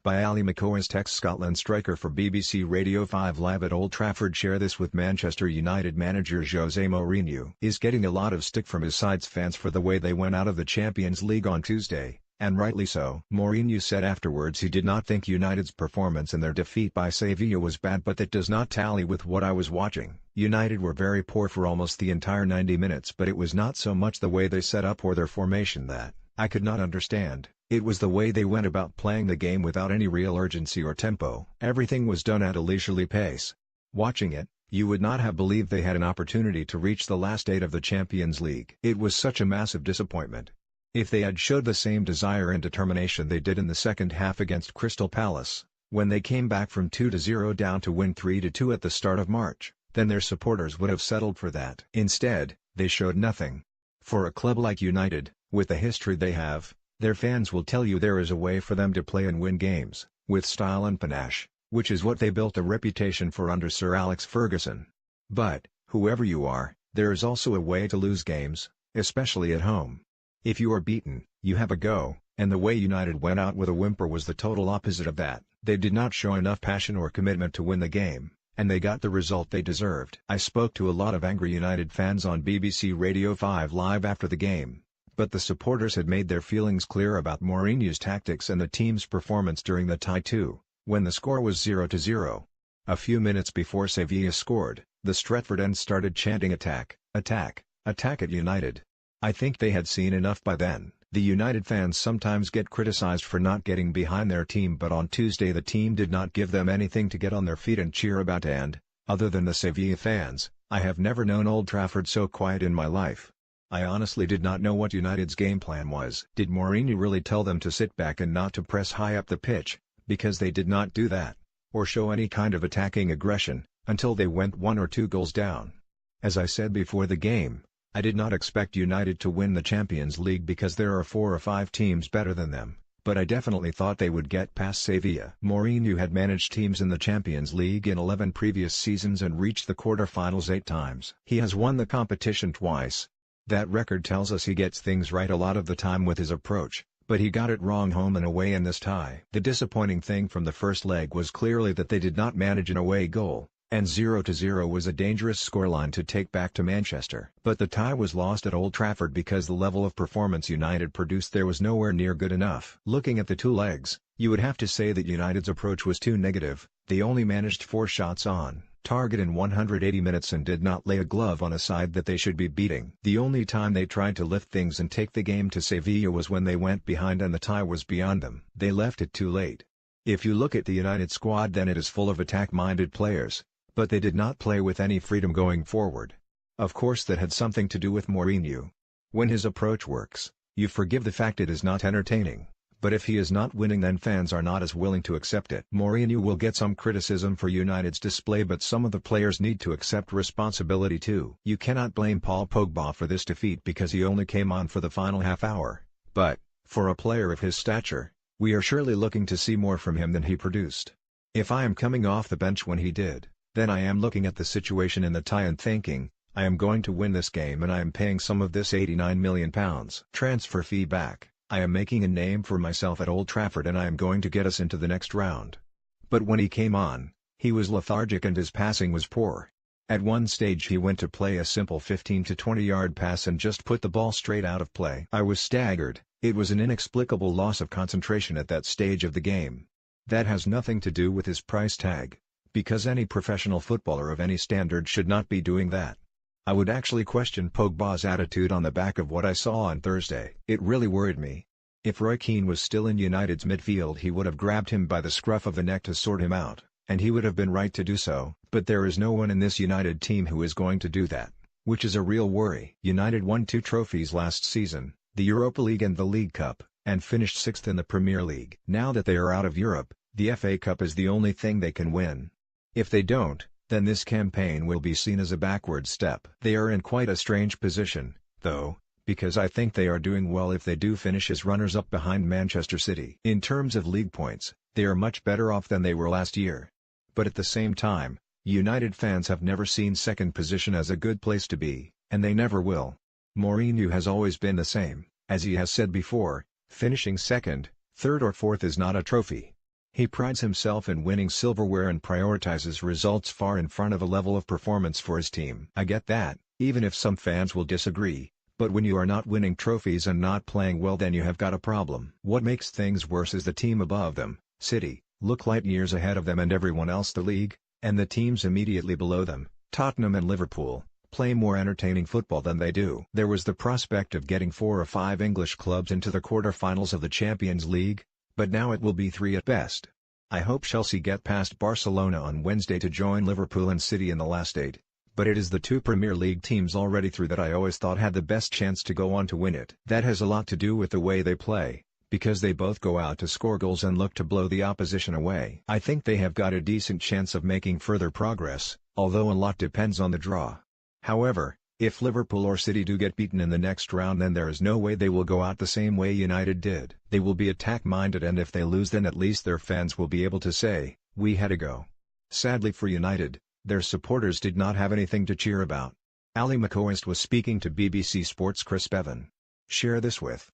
By Ali McCoist, ex-Scotland striker for BBC Radio 5 Live at Old Trafford. Share this with Manchester United manager Jose Mourinho is getting a lot of stick from his side's fans for the way they went out of the Champions League on Tuesday, and rightly so. Mourinho said afterwards he did not think United's performance in their defeat by Sevilla was bad, but that does not tally with what I was watching. United were very poor for almost the entire 90 minutes, but it was not so much the way they set up or their formation that I could not understand. It was the way they went about playing the game without any real urgency or tempo. Everything was done at a leisurely pace. Watching it, you would not have believed they had an opportunity to reach the last 8 of the Champions League. It was such a massive disappointment. If they had showed the same desire and determination they did in the second half against Crystal Palace, when they came back from 2-0 down to win 3-2 at the start of March, then their supporters would have settled for that. Instead, they showed nothing. For a club like United, with the history they have, their fans will tell you there is a way for them to play and win games, with style and panache, which is what they built a reputation for under Sir Alex Ferguson. But, whoever you are, there is also a way to lose games, especially at home. If you are beaten, you have a go, and the way United went out with a whimper was the total opposite of that. They did not show enough passion or commitment to win the game, and they got the result they deserved. I spoke to a lot of angry United fans on BBC Radio 5 Live after the game, but the supporters had made their feelings clear about Mourinho's tactics and the team's performance during the tie too, when the score was 0-0. A few minutes before Sevilla scored, the Stretford end started chanting attack, attack, attack at United. I think they had seen enough by then. The United fans sometimes get criticized for not getting behind their team, but on Tuesday the team did not give them anything to get on their feet and cheer about, and, other than the Sevilla fans, I have never known Old Trafford so quiet in my life. I honestly did not know what United's game plan was. Did Mourinho really tell them to sit back and not to press high up the pitch, because they did not do that, or show any kind of attacking aggression, until they went 1 or 2 goals down? As I said before the game, I did not expect United to win the Champions League because there are 4 or 5 teams better than them, but I definitely thought they would get past Sevilla. Mourinho had managed teams in the Champions League in 11 previous seasons and reached the quarter-finals 8 times. He has won the competition twice. That record tells us he gets things right a lot of the time with his approach, but he got it wrong home and away in this tie. The disappointing thing from the first leg was clearly that they did not manage an away goal, and 0-0 was a dangerous scoreline to take back to Manchester. But the tie was lost at Old Trafford because the level of performance United produced there was nowhere near good enough. Looking at the 2 legs, you would have to say that United's approach was too negative. They only managed 4 shots on target in 180 minutes and did not lay a glove on a side that they should be beating. The only time they tried to lift things and take the game to Sevilla was when they went behind and the tie was beyond them. They left it too late. If you look at the United squad, then it is full of attack-minded players, but they did not play with any freedom going forward. Of course that had something to do with Mourinho. When his approach works, you forgive the fact it is not entertaining. But if he is not winning, then fans are not as willing to accept it. Mourinho will get some criticism for United's display, but some of the players need to accept responsibility too. You cannot blame Paul Pogba for this defeat because he only came on for the final half hour, but, for a player of his stature, we are surely looking to see more from him than he produced. If I am coming off the bench when he did, then I am looking at the situation in the tie and thinking, I am going to win this game and I am paying some of this £89 million transfer fee back. I am making a name for myself at Old Trafford and I am going to get us into the next round. But when he came on, he was lethargic and his passing was poor. At one stage he went to play a simple 15 to 20 yard pass and just put the ball straight out of play. I was staggered. It was an inexplicable loss of concentration at that stage of the game. That has nothing to do with his price tag, because any professional footballer of any standard should not be doing that. I would actually question Pogba's attitude on the back of what I saw on Thursday. It really worried me. If Roy Keane was still in United's midfield, he would have grabbed him by the scruff of the neck to sort him out, and he would have been right to do so, but there is no one in this United team who is going to do that, which is a real worry. United won 2 trophies last season, the Europa League and the League Cup, and finished 6th in the Premier League. Now that they are out of Europe, the FA Cup is the only thing they can win. If they don't, then this campaign will be seen as a backward step. They are in quite a strange position, though, because I think they are doing well if they do finish as runners-up behind Manchester City. In terms of league points, they are much better off than they were last year. But at the same time, United fans have never seen second position as a good place to be, and they never will. Mourinho has always been the same, as he has said before, finishing second, third or fourth is not a trophy. He prides himself in winning silverware and prioritizes results far in front of a level of performance for his team. I get that, even if some fans will disagree, but when you are not winning trophies and not playing well, then you have got a problem. What makes things worse is the team above them, City, look light years ahead of them and everyone else the league, and the teams immediately below them, Tottenham and Liverpool, play more entertaining football than they do. There was the prospect of getting 4 or 5 English clubs into the quarter-finals of the Champions League, but now it will be 3 at best. I hope Chelsea get past Barcelona on Wednesday to join Liverpool and City in the last 8, but it is the 2 Premier League teams already through that I always thought had the best chance to go on to win it. That has a lot to do with the way they play, because they both go out to score goals and look to blow the opposition away. I think they have got a decent chance of making further progress, although a lot depends on the draw. However, if Liverpool or City do get beaten in the next round, then there is no way they will go out the same way United did. They will be attack-minded, and if they lose, then at least their fans will be able to say, "We had a go." Sadly for United, their supporters did not have anything to cheer about. Ali McCoist was speaking to BBC Sports' Chris Bevan. Share this with